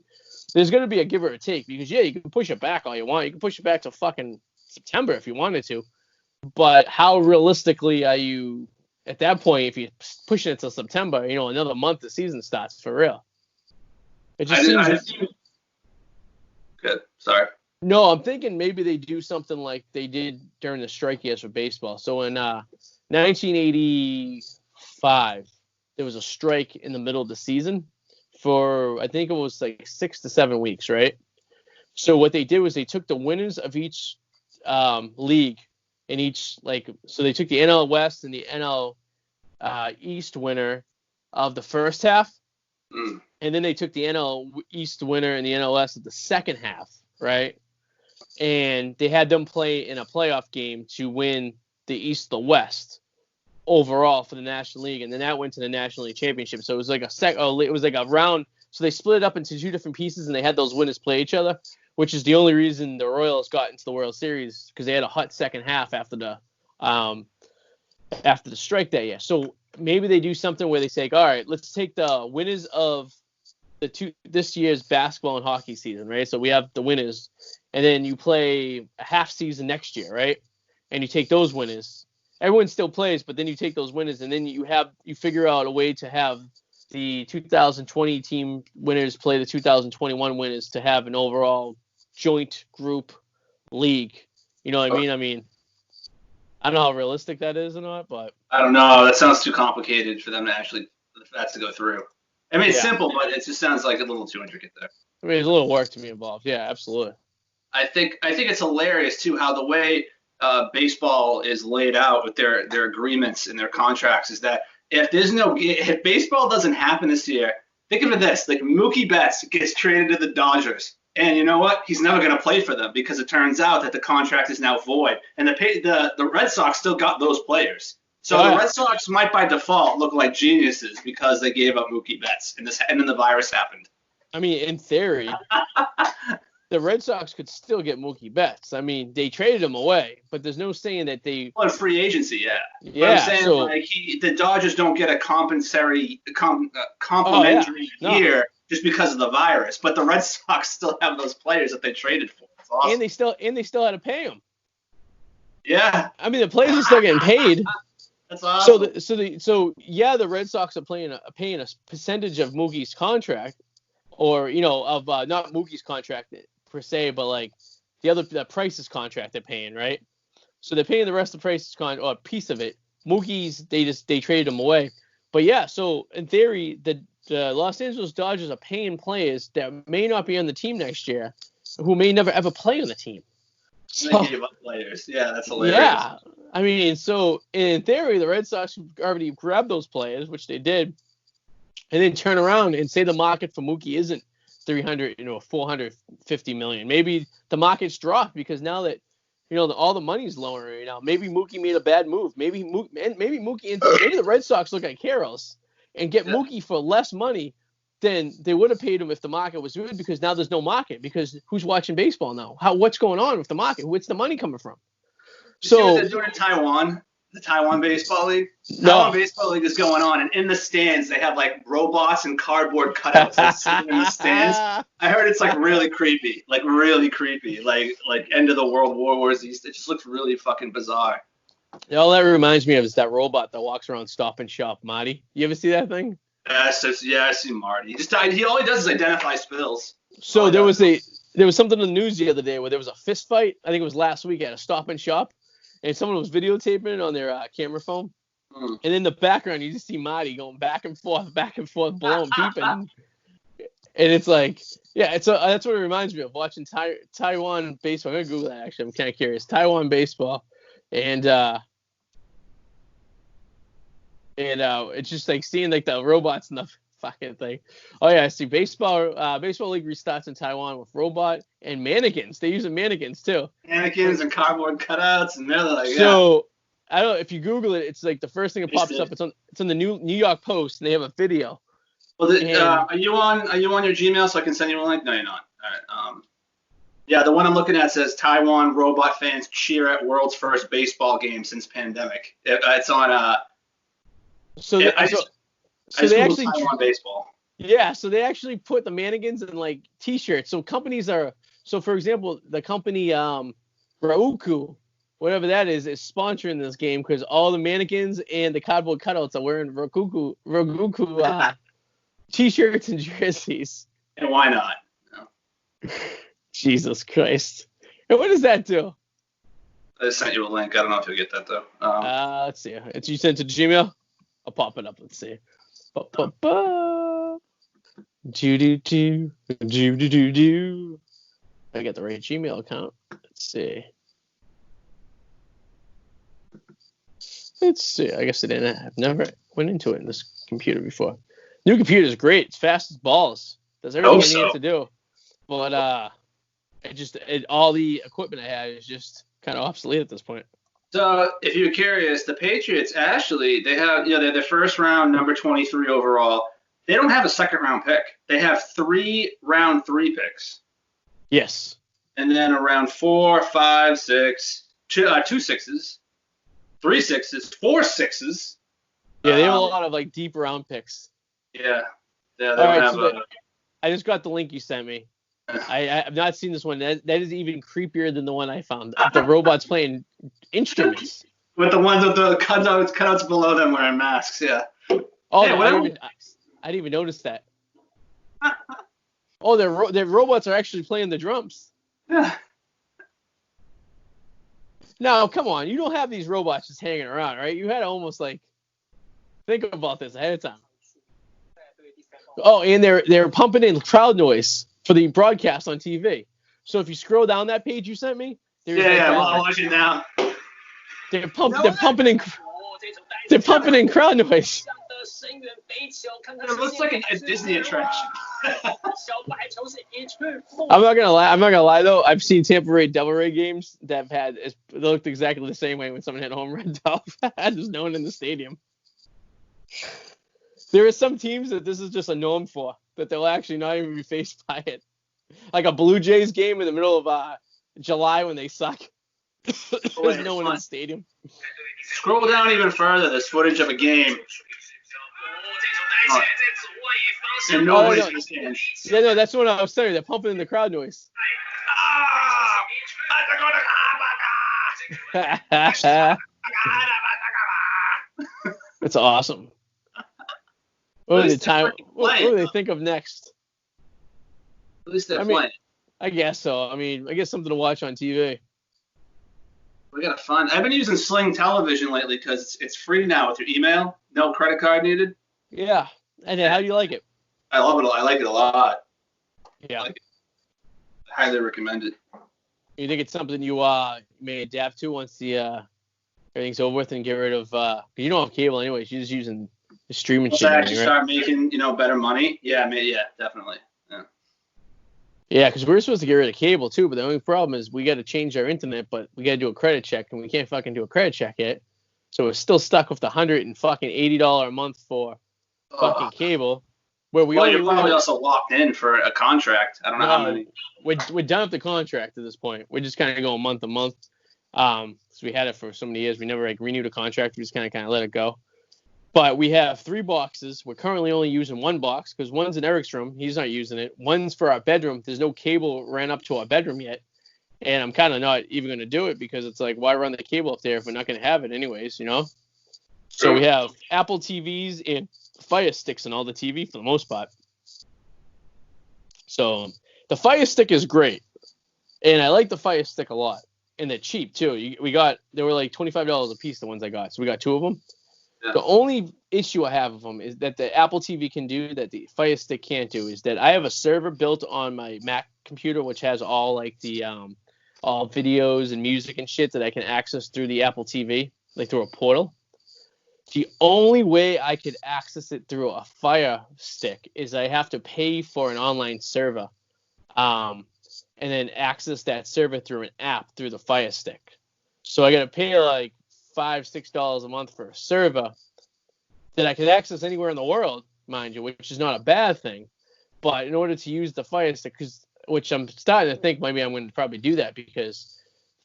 There's going to be a give or a take because, you can push it back all you want. You can push it back to fucking September if you wanted to. But how realistically are you at that point if you're pushing it till September, another month the season starts for real? It just seems... Good. Sorry. No, I'm thinking maybe they do something like they did during the strike years for baseball. So in 1985, there was a strike in the middle of the season for, I think it was like 6 to 7 weeks, right? So what they did was they took the winners of each league in each, so they took the NL West and the NL East winner of the first half, and then they took the NL East winner and the NL West of the second half, right? And they had them play in a playoff game to win the East, the West overall for the National League, and then that went to the National League Championship. So it was like a round. So they split it up into two different pieces, and they had those winners play each other, which is the only reason the Royals got into the World Series, because they had a hot second half after the strike that year. So maybe they do something where they say, all right, let's take the winners of this year's basketball and hockey season, right? So we have the winners, and then you play a half season next year, right? And you take those winners. Everyone still plays, but then you take those winners, and then you figure out a way to have the 2020 team winners play the 2021 winners to have an overall joint group league. You know what I mean? I mean, I don't know how realistic that is or not, but I don't know. That sounds too complicated for them to go through. I mean, it's simple, but it just sounds like a little too intricate there. I mean, there's a little work to be involved. Yeah, absolutely. I think it's hilarious too how the way baseball is laid out with their agreements and their contracts is that if baseball doesn't happen this year, think of it this: like Mookie Betts gets traded to the Dodgers, and you know what? He's never going to play for them because it turns out that the contract is now void, and the Red Sox still got those players. So the Red Sox might by default look like geniuses because they gave up Mookie Betts, and then the virus happened. I mean, in theory, the Red Sox could still get Mookie Betts. I mean, they traded him away, but there's no saying that they... Well, in free agency, yeah. Yeah, but I'm saying, the Dodgers don't get a complimentary year just because of the virus, but the Red Sox still have those players that they traded for. That's awesome. And they still had to pay them. Yeah. I mean, the players are still getting paid. That's awesome. The Red Sox are paying a percentage of Mookie's contract, or of not Mookie's contract per se, but like the Price's contract they're paying, right? So they're paying the rest of Price's contract, or a piece of it. Mookie's they traded him away, but yeah. So in theory, the Los Angeles Dodgers are paying players that may not be on the team next year, who may never ever play on the team. So, they gave up players. Yeah, that's hilarious. Yeah. I mean, so in theory, the Red Sox already grabbed those players, which they did, and then turn around and say the market for Mookie isn't 300, 450 million. Maybe the market's dropped because now that, all the money's lower right now. Maybe Mookie made a bad move. Maybe the Red Sox look like heroes and get Mookie for less money than they would have paid him if the market was good, because now there's no market, because who's watching baseball now? What's going on with the market? Where's the money coming from? See what they're doing in Taiwan, the Taiwan Baseball League? Taiwan Baseball League is going on, and in the stands, they have, like, robots and cardboard cutouts that sit in the stands. I heard it's, like, really creepy. Like, end of the World Wars. It just looks really fucking bizarre. All that reminds me of is that robot that walks around Stop and Shop, Marty. You ever see that thing? I see Marty. All he does is identify spills. So there was something in the news the other day where there was a fist fight. I think it was last week at a Stop and Shop. And someone was videotaping it on their camera phone. And in the background, you just see Marty going back and forth, blowing people. And it's like, yeah, that's what it reminds me of, watching Taiwan baseball. I'm going to Google that, actually. I'm kind of curious. Taiwan baseball. And it's just like seeing like the robots and the fucking thing. Oh yeah, I see baseball league restarts in Taiwan with robot and mannequins. They're using mannequins too. Mannequins and cardboard cutouts, and they're like, so I don't know if you Google it, it's like the first thing that pops up. It's on the New York Post, and they have a video. Well, are you on your Gmail so I can send you a link? No, you're not. All right. Yeah, the one I'm looking at says Taiwan robot fans cheer at world's first baseball game since pandemic. It's on So, Yeah, they, I so, just so they actually, Taiwan baseball. yeah, so they actually put the mannequins in like T-shirts. So companies are, so for example, the company Rauku, whatever that is sponsoring this game because all the mannequins and the cardboard cutouts are wearing Raguku T-shirts and jerseys. And why not? No. Jesus Christ. And what does that do? I just sent you a link. I don't know if you'll get that though. Let's see. It's you sent to Gmail. I'll pop it up. Let's see. Do. I got the right Gmail account. Let's see. I guess I've never went into it in this computer before. New computer is great. It's fast as balls. Does everything I need it to do. But all the equipment I had is just kind of obsolete at this point. So if you're curious, the Patriots actually they have they're the first round number 23 overall. They don't have a second round pick. They have 3 round 3 picks. Yes. And then around 4, 5, 6, 2 sixes, 3 sixes, 4 sixes. Yeah, they have a lot of like deep round picks. Yeah. Yeah, they don't have I just got the link you sent me. I've not seen this one. That is even creepier than the one I found. The robots playing instruments. With the ones with the cutouts below them wearing masks, yeah. Oh, hey, I didn't even notice that. Oh, their robots are actually playing the drums. Yeah. Now, come on. You don't have these robots just hanging around, right? You had to almost like think about this ahead of time. Oh, and they're pumping in crowd noise for the broadcast on TV. So if you scroll down that page you sent me, I'll watch it now. They're pumping in crowd noise. It looks like a Disney attraction. I'm not gonna lie though. I've seen Tampa Bay Devil Ray games that they looked exactly the same way when someone hit a home run. There's no one in the stadium. There are some teams that this is just a norm for, that they'll actually not even be faced by it. Like a Blue Jays game in the middle of July when they suck. There's no one in the stadium. Scroll down even further. There's footage of a game. And nobody's in the stands. Yeah, no, that's what I was saying. They're pumping in the crowd noise. That's awesome. What do they think of next? At least they're playing. I guess so. I guess something to watch on TV. We got fun. I've been using Sling Television lately because it's free now with your email. No credit card needed. Yeah. And how do you like it? I love it. I like it a lot. Yeah. I like it. Highly recommend it. You think it's something you may adapt to once the everything's over with and get rid of you don't have cable anyways. You're just using the streaming shit. Once I actually start making better money. Yeah, definitely. Yeah, because we're supposed to get rid of cable too, but the only problem is we got to change our internet, but we got to do a credit check, and we can't fucking do a credit check yet. So we're still stuck with the $180 a month for fucking cable. Where you're probably also locked in for a contract. I don't know how many. We're done with the contract at this point. We're just kind of going month to month. So we had it for so many years. We never renewed a contract. We just kind of let it go. But we have 3 boxes. We're currently only using 1 box because one's in Eric's room. He's not using it. One's for our bedroom. There's no cable ran up to our bedroom yet. And I'm kind of not even going to do it because it's like, why run the cable up there if we're not going to have it anyways, So we have Apple TVs and Fire Sticks and all the TV for the most part. So the Fire Stick is great. And I like the Fire Stick a lot. And they're cheap too. They were like $25 a piece, the ones I got. So we got 2 of them. Yeah. The only issue I have with them is that the Apple TV can do that the Fire Stick can't do is that I have a server built on my Mac computer which has all like the all videos and music and shit that I can access through the Apple TV, like through a portal. The only way I could access it through a Fire Stick is I have to pay for an online server, and then access that server through an app through the Fire Stick. So I got to pay like $5-6 a month for a server that I could access anywhere in the world, mind you, which is not a bad thing. But in order to use the Fire Stick, which I'm starting to think maybe I'm going to probably do that because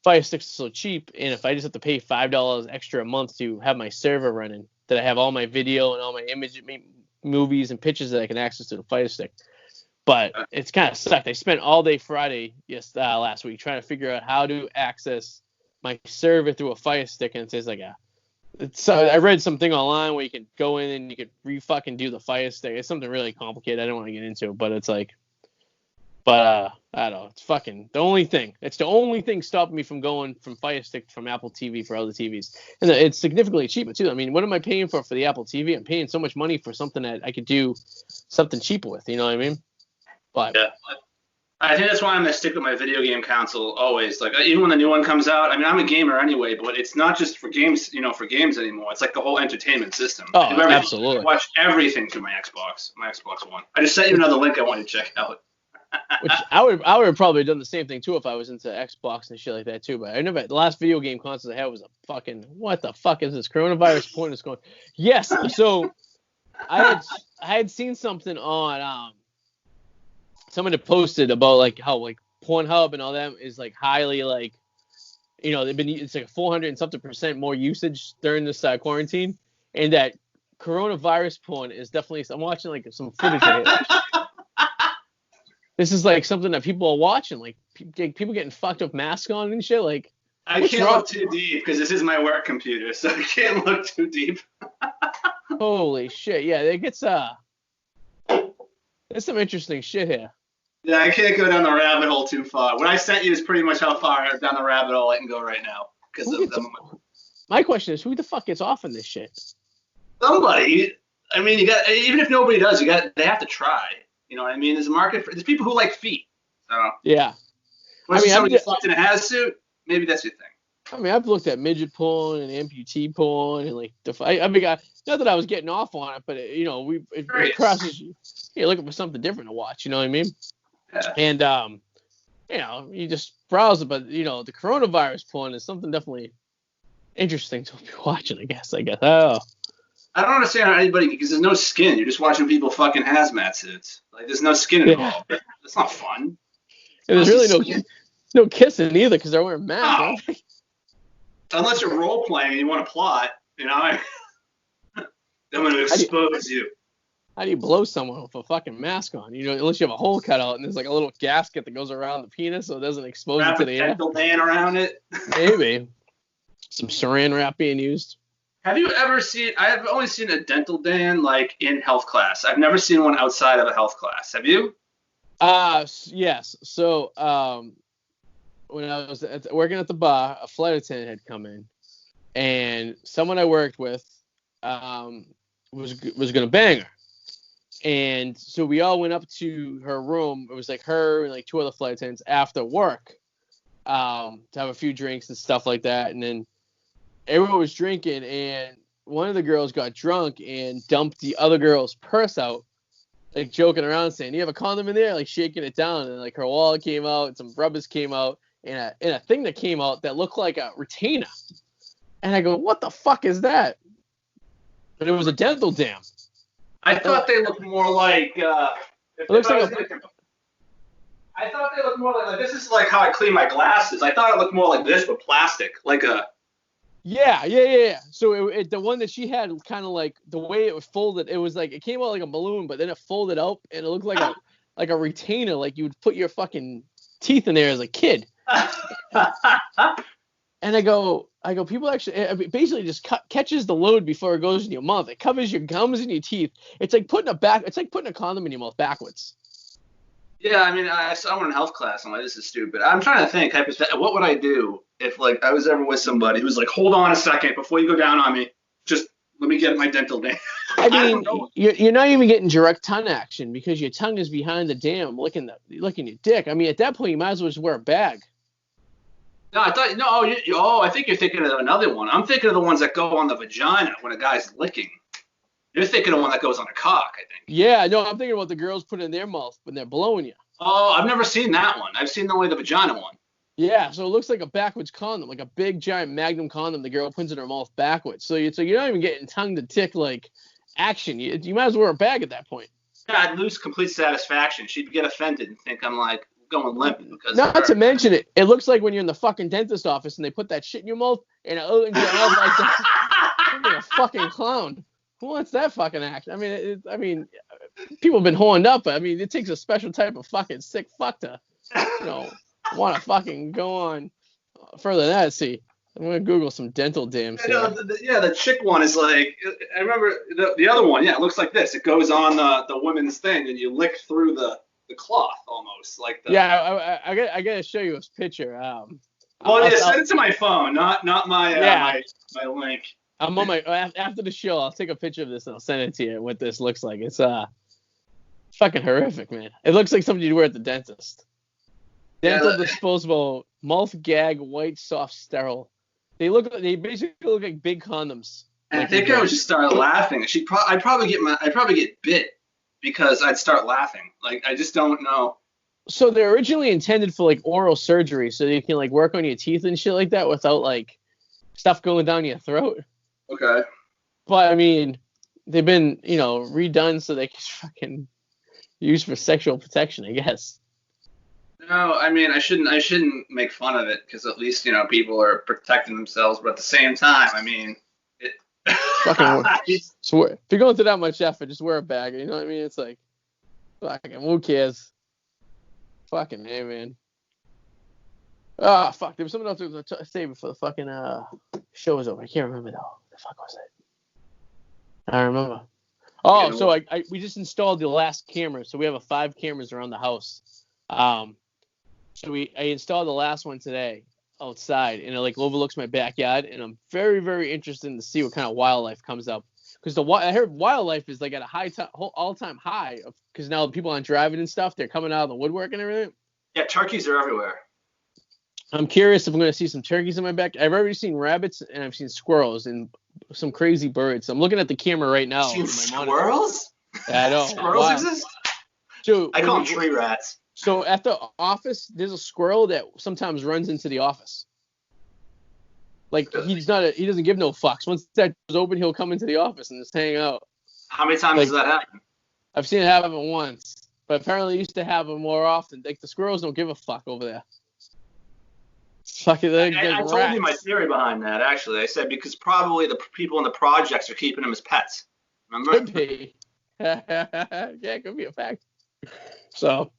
Fire Sticks are so cheap, and if I just have to pay $5 extra a month to have my server running, that I have all my video and all my movies and pictures that I can access to the Fire Stick. But it's kind of sucked. I spent all day Friday last week trying to figure out how to access my server through a Fire Stick, and it says like so I read something online where you can go in and you can fucking do the Fire Stick. It's something really complicated. I don't want to get into it, but it's like, I don't know. It's fucking the only thing. It's the only thing stopping me from going from Fire Stick from Apple TV for other TVs, and it's significantly cheaper too. I mean, what am I paying for the Apple TV? I'm paying so much money for something that I could do something cheaper with. You know what I mean? But yeah. I think that's why I'm gonna stick with my video game console always. Like even when the new one comes out, I mean I'm a gamer anyway, but it's not just for games, for games anymore. It's like the whole entertainment system. Oh, absolutely. I watch everything through my Xbox One. I just sent you another link I want you to check out. Which I would have probably done the same thing too if I was into Xbox and shit like that too. But the last video game console I had was a fucking, what the fuck is this? Coronavirus porn is going. Yes. So I had seen something on someone had posted about like how like Pornhub and all that is like highly like, it's like 400 and something % more usage during this quarantine, and that coronavirus porn is definitely. I'm watching like some footage of it. This is like something that people are watching, like people getting fucked with masks on and shit. Like I can't look too deep because this is my work computer, so I can't look too deep. Holy shit! Yeah, it gets there's some interesting shit here. Yeah, I can't go down the rabbit hole too far. What I sent you is pretty much how far down the rabbit hole I can go right now. My question is, who the fuck gets off on this shit? Somebody. I mean, even if nobody does, they have to try. You know what I mean? There's a market there's people who like feet. So yeah. Somebody fucked in a hazsuit, maybe that's your thing. I mean, I've looked at midget porn and amputee porn and like not that I was getting off on it, but it crosses you. You're looking for something different to watch. You know what I mean? Yeah. And you just browse it, but the coronavirus porn is something definitely interesting to be watching. I guess. Oh. I don't understand how anybody, because there's no skin. You're just watching people fucking hazmat suits. Like there's no skin involved. Yeah. That's not fun. And there's really no kissing either because they're wearing masks. No. Unless you're role playing and you want to plot, I'm going to expose you. How do you blow someone with a fucking mask on? Unless you have a hole cut out and there's like a little gasket that goes around the penis so it doesn't expose it to the air. Dental band around it. Maybe. Some saran wrap being used. Have you ever seen? I have only seen a dental band like in health class. I've never seen one outside of a health class. Have you? Yes. So when I was working at the bar, a flight attendant had come in, and someone I worked with was gonna bang her, and so we all went up to her room. It was like her and like 2 other flight attendants after work to have a few drinks and stuff like that, and then everyone was drinking, and one of the girls got drunk and dumped the other girl's purse out, like joking around, saying, "You have a condom in there?" Like shaking it down, and like her wallet came out, and some rubbers came out, and a thing that came out that looked like a retainer. And I go, "What the fuck is that?" But it was a dental dam. I thought they looked more like. It looks like I thought they looked more like this is like how I clean my glasses. I thought it looked more like this, but plastic, like a. Yeah. So the one that she had, kind of like the way it was folded, it was like it came out like a balloon, but then it folded out and it looked like a retainer, like you would put your fucking teeth in there as a kid. And I go, people actually, it basically just catches the load before it goes in your mouth. It covers your gums and your teeth. It's like putting a condom in your mouth backwards. Yeah, I mean, I saw one in health class. I'm like, this is stupid. I'm trying to think, what would I do if, like, I was ever with somebody who was like, hold on a second before you go down on me. Just let me get my dental dam. I mean, you're not even getting direct tongue action because your tongue is behind the dam licking your dick. I mean, at that point, you might as well just wear a bag. No, I think you're thinking of another one. I'm thinking of the ones that go on the vagina when a guy's licking. You're thinking of one that goes on a cock, I think. Yeah, no, I'm thinking about the girls put it in their mouth when they're blowing you. Oh, I've never seen that one. I've seen only the vagina one. Yeah, so it looks like a backwards condom, like a big giant magnum condom the girl puts in her mouth backwards. So you're not even getting tongue to tick like action. You might as well wear a bag at that point. Yeah, I'd lose complete satisfaction. She'd get offended and think I'm like going limp because. Not to mention it looks like when you're in the fucking dentist office and they put that shit in your mouth and it opens your mouth like that. like a fucking clown. Who wants that fucking act? I mean, people have been horned up, but I mean, it takes a special type of fucking sick fuck to, want to fucking go on further than that. See, I'm gonna Google some dental dams. The chick one is like, I remember the other one. Yeah, it looks like this. It goes on the women's thing, and you lick through the cloth almost like. I gotta show you a picture. Send it to my phone, not my my link. I'm on my after the show. I'll take a picture of this and I'll send it to you. What this looks like. It's fucking horrific, man. It looks like something you'd wear at the dentist. Dental disposable, mouth gag, white, soft, sterile. They basically look like big condoms. And I think I would just start laughing. I'd probably get bit because I'd start laughing. Like, I just don't know. So they're originally intended for like oral surgery, so you can like work on your teeth and shit like that without like stuff going down your throat. Okay. But I mean, they've been redone so they can fucking use for sexual protection, I guess. No, I mean, I shouldn't make fun of it because at least people are protecting themselves, but at the same time, I mean, it. So if you're going through that much effort, just wear a bag. You know what I mean? It's like, fucking, who cares? Fucking hey, man. Ah, fuck. There was something else I was gonna say before the fucking show was over. I can't remember though. What the fuck was it? I remember. Oh, so we just installed the last camera. So we have 5 cameras around the house. So I installed the last one today outside, and it like overlooks my backyard, and I'm very, very interested to see what kind of wildlife comes up. Because I heard wildlife is like at a all-time high, because now people aren't driving and stuff. They're coming out of the woodwork and everything. Yeah, turkeys are everywhere. I'm curious if I'm going to see some turkeys in my back. I've already seen rabbits, and I've seen squirrels and some crazy birds. I'm looking at the camera right now. You've seen squirrels? Yeah, I know. Squirrels exist? So, I call them tree rats. So at the office, there's a squirrel that sometimes runs into the office. Like, he doesn't give no fucks. Once that door's open, he'll come into the office and just hang out. How many times does that happen? I've seen it happen once, but apparently it used to happen more often. Like, the squirrels don't give a fuck over there. I told you my theory behind that, actually. I said because probably the people in the projects are keeping them as pets. Remember? Could be. Yeah, it could be a fact. So,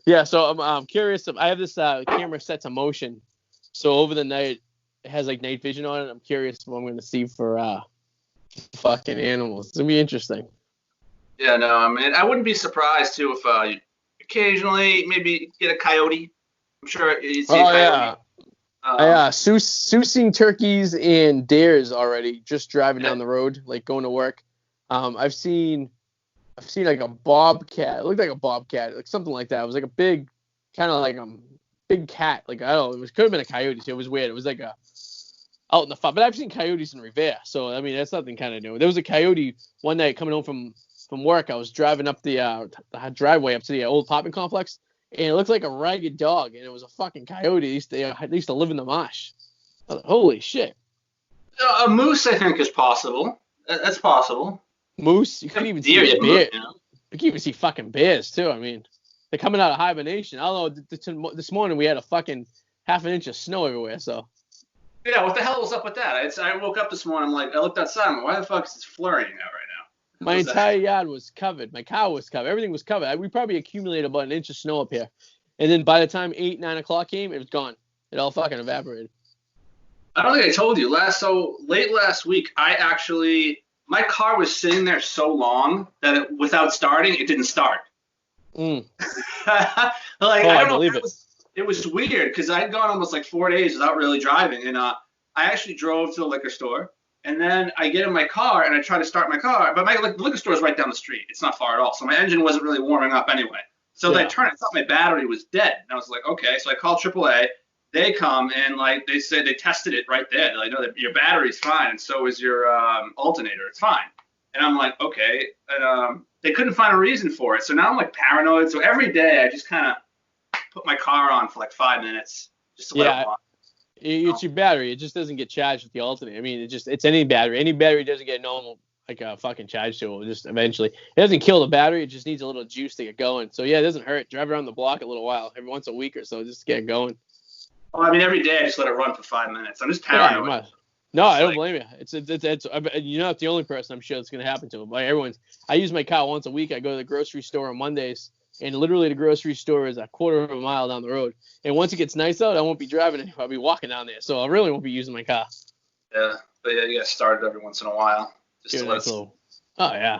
yeah, so I'm curious. I have this camera set to motion. So over the night, it has like night vision on it. I'm curious what I'm going to see for fucking animals. It's going to be interesting. Yeah, no, I mean, I wouldn't be surprised, too, if occasionally maybe get a coyote. I'm sure you'd see a coyote. Yeah. Sousing turkeys and deers already just driving down the road, like going to work. I've seen like a bobcat. It looked like a bobcat, like something like that. It was like a big, kind of like big cat. Like, I don't know, could have been a coyote too. It was weird. It was like out in the farm. But I've seen coyotes in Revere, so I mean that's nothing kind of new. There was a coyote one night coming home from work. I was driving up the driveway up to the old apartment complex, and it looked like a ragged dog, and it was a fucking coyote. They used to live in the marsh. I was like, holy shit. A moose, I think, is possible. That's possible. Moose? You can't even see a bear. You can even see fucking bears, too. I mean, they're coming out of hibernation. I don't know. This morning we had a fucking half an inch of snow everywhere, so. Yeah, what the hell was up with that? I woke up this morning, I looked outside, I'm like, why the fuck is it flurrying out right now? My entire yard was covered. My car was covered. Everything was covered. We probably accumulated about an inch of snow up here. And then by the time 8, 9 o'clock came, it was gone. It all fucking evaporated. I don't think I told you. Late last week, my car was sitting there so long that without starting, it didn't start. I don't know. It was weird because I'd gone almost 4 days without really driving. And I actually drove to the liquor store. And then I get in my car and I try to start my car. But the liquor store is right down the street. It's not far at all. So my engine wasn't really warming up anyway. So I turned. I thought my battery was dead. And I was like, okay. So I called AAA. They come and they said they tested it right there. They're like, no, your battery's fine, and so is your alternator. It's fine. And I'm like, okay. And they couldn't find a reason for it. So now I'm paranoid. So every day I just kind of put my car on for 5 minutes just to let it run. It's your battery. It just doesn't get charged with the alternator. I mean, it's any battery. Any battery doesn't get normal a fucking charge to it. It'll just eventually. It doesn't kill the battery. It just needs a little juice to get going. So yeah, it doesn't hurt. Drive around the block a little while, every once a week or so, just to get going. Well, I mean, every day I just let it run for 5 minutes. I'm just paranoid. No, I don't blame you. It's you're not the only person I'm sure that's gonna happen to. Like I use my car once a week. I go to the grocery store on Mondays, and literally the grocery store is a quarter of a mile down the road. And once it gets nice out, I won't be driving anymore. I'll be walking down there, so I really won't be using my car. Yeah, but yeah, you get started every once in a while. Just to Oh yeah,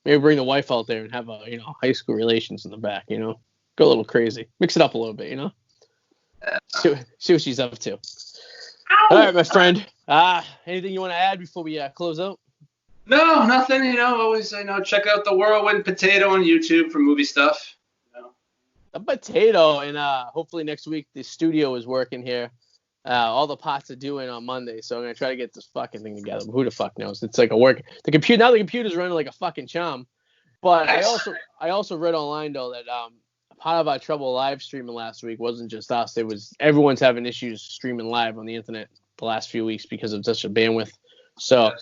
maybe bring the wife out there and have a high school relations in the back. Go a little crazy, mix it up a little bit. Yeah. See what she's up to. All right, my friend. Anything you want to add before we close out? No, nothing. Always check out the Whirlwind Potato on YouTube for movie stuff. A potato, and hopefully next week the studio is working here. All the pots are due in on Monday, so I'm gonna try to get this fucking thing together. But who the fuck knows? It's like a work. The computer's running like a fucking charm. But nice. I also read online though that part of our trouble live streaming last week wasn't just us. It was everyone's having issues streaming live on the internet the last few weeks because of such a bandwidth. So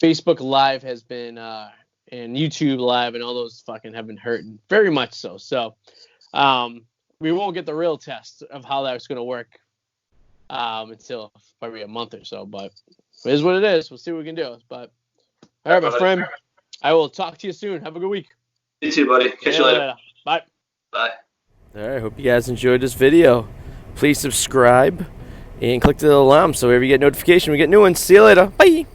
Facebook Live has been and YouTube Live and all those fucking have been hurting very much so. So we won't get the real test of how that's going to work until probably a month or so. But it is what it is. We'll see what we can do. But all right, my friend, I will talk to you soon. Have a good week. You too, buddy. Catch you later. Bye. Bye. All right, hope you guys enjoyed this video. Please subscribe and click the alarm so whenever you get notification, we get new ones. See you later. Bye.